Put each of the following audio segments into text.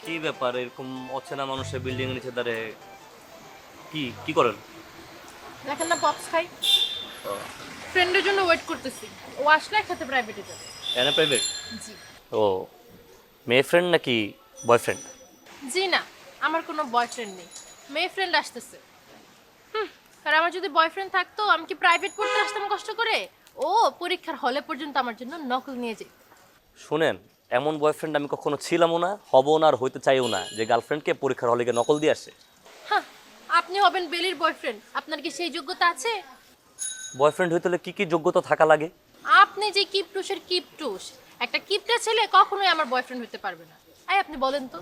কি ব্যাপার এরকম অচেনা মানুষের বিল্ডিং এর নিচে দাঁড়িয়ে কি কি করেন? দেখেন না পপস খাই, ও, ফ্রেন্ডের জন্য ওয়েট করতেছি। ও আসলে একসাথে প্রাইভেটে যাবে। এনে প্রাইভেট? জি। ও, মেয়ে ফ্রেন্ড নাকি বয়ফ্রেন্ড? জি না, আমার কোনো বয়ফ্রেন্ড নেই, মেয়ে ফ্রেন্ড আসতেছে। আর আমার যদি বয়ফ্রেন্ড থাকতো আমি কি প্রাইভেট পড়তে আসতাম কষ্ট করে? ও পরীক্ষার হলে পর্যন্ত আমার জন্য নকল নিয়ে যেত। শুনেন, এমন বয়ফ্রেন্ড আমি কখনো ছিলামও না, হবও না, আর হইতে চাইও না যে গার্লফ্রেন্ডকে পরীক্ষার হলে গিয়ে নকল দিয়ে আসে। হ্যাঁ, আপনি হবেন বেলির বয়ফ্রেন্ড, আপনার কি সেই যোগ্যতা আছে? বয়ফ্রেন্ড হইতে হলে কি কি যোগ্যতা থাকা লাগে? আপনি যে কিপটুসের কিপটুস, একটা কিপটা ছেলে কখনোই আমার বয়ফ্রেন্ড হতে পারবে না। আপনি বলেন তো,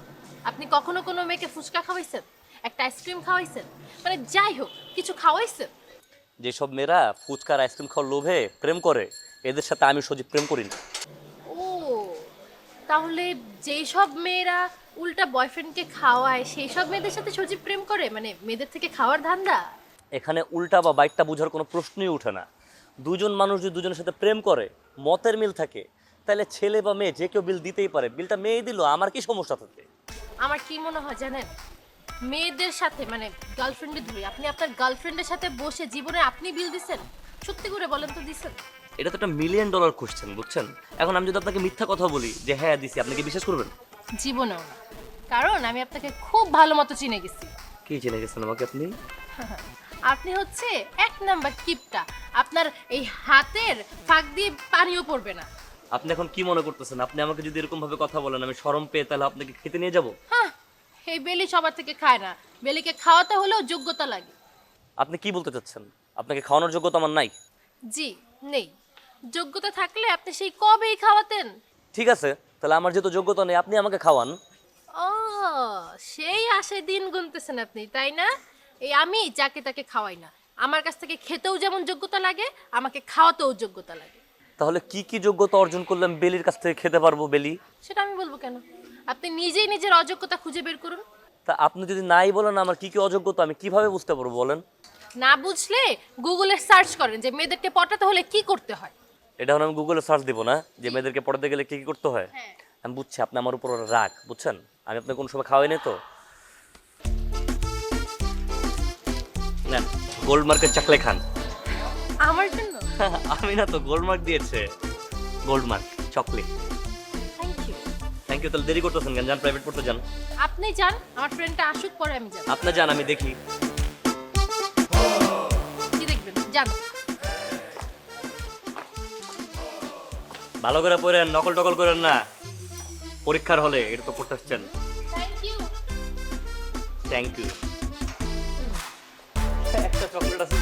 আপনি কখনো কোনো মেয়েকে ফুচকা খাওয়াইছেন, একটা আইসক্রিম খাওয়াইছেন, মানে যাই হোক কিছু খাওয়াইছেন? যেসব মেয়েরা ফুচকার আইসক্রিম খাওয়ার লোভে প্রেম করে, এদের সাথে আমি সজীব প্রেম করি না। ও, তাহলে যেই সব মেয়েরা উল্টা বয়ফ্রেন্ডকে খাওয়ায় সেই সব মেয়েদের সাথে সজীব প্রেম করে, মানে মেয়েদের থেকে খাওয়ার ধান্দা? এখানে উল্টা বা বাইকটা বোঝার কোনো প্রশ্নই ওঠে না। দুজন মানুষ যদি দুজনের সাথে প্রেম করে, মতের মিল থাকে, তাহলে ছেলে বা মেয়ে যে কেউ বিল দিতেই পারে। বিলটা মেয়ে দিল, আমার কি সমস্যা থাকে? আমার কি মনে হয় জানেন, মেয়েদের সাথে মানে গার্লফ্রেন্ডে ধরে আপনি আপনার গার্লফ্রেন্ডের সাথে বসে জীবনে আপনি বিল দিছেন? সত্যি করে বলেন তো দিছেন? এটা তো একটা $1,000,000 কোশ্চেন, বুঝছেন? এখন আমি যদি আপনাকে মিথ্যা কথা বলি যে হ্যাঁ দিছি, আপনি কি বিশ্বাস করবেন? জীবনেও না, কারণ আমি আপনাকে খুব ভালো মতো চিনে গেছি। কি জেনে গেছেন আমাকে আপনি? আপনি হচ্ছে এক নাম্বার কিপটা, আপনার এই হাতের ফাঁক দিয়ে পানিও পড়বে না। আপনি এখন কি মনে করতেছেন, আপনি আমাকে যদি এরকম ভাবে কথা বলেন আমি শরম পেয়ে তাহলে আপনাকে খেতে নিয়ে যাব? হ্যাঁ, এই বেলি সবার থেকে খায় না, বেলিকে খাওয়াতে হলেও যোগ্যতা লাগে। আপনি কি বলতে চাচ্ছেন? আপনাকে খাওয়ানোর যোগ্যতা আমার নাই? জি, নেই। যোগ্যতা থাকলে আপনি সেই কবেই খাওয়াতেন। ঠিক আছে, তাহলে আমার যেহেতু যোগ্যতা নেই, আপনি আমাকে খাওয়ান। ও, সেই আশায় দিন গুনতেছেন আপনি, তাই না? এই আমি যাকে তাকে খাওয়াই না, আমার কাছ থেকে খেতেও যেমন যোগ্যতা লাগে, আমাকে খাওয়াতেও যোগ্যতা লাগে। তাহলে কি কি যোগ্যতা অর্জন করলে আমি বেলির কাছ থেকে খেতে পারবো? বেলি? সেটা আমি বলবো কেন? আপনি নিজেই নিজের অযোগ্যতা খুঁজে বের করুন। তা আপনি যদি নাই বলেন আমার কি কি অযোগ্যতা, আমি কিভাবে বুঝতে পারবো বলেন? না বুঝলে গুগলে সার্চ করেন যে মেয়েদেরকে পটাতে হলে কি করতে হয়। এটা এখন আমি গুগলে সার্চ দিব না যে মেয়েদেরকে পড়াতে গেলে কি কি করতে হয়? হ্যাঁ। আমি বুঝছি আপনি আমার উপর রাগ, বুঝছেন? আমি আপনাকে কোন সময় খাওয়াই নাই তো। নেন, গোল্ড মার্কের চাকলে খান। আমার জন্য? আমি না তো, গোল্ড মার্ক দিয়েছে। Gold mark chocolate. Thank you. Thank you. তাহলে দেরি করতেছেন কেন? যান, প্রাইভেট পড়তে যান। আপনি যান, আমার ফ্রেন্ডটা আসুক পরে আমি যাব। আপনি যান, আমি দেখি। কি দেখবেন? যান। ভালো করে পড়েন, নকল টকল করেন না। পরীক্ষার হলে এটা তো পড়তে আসছেন। Thank you. Thank you. একটা চকলেট আছে।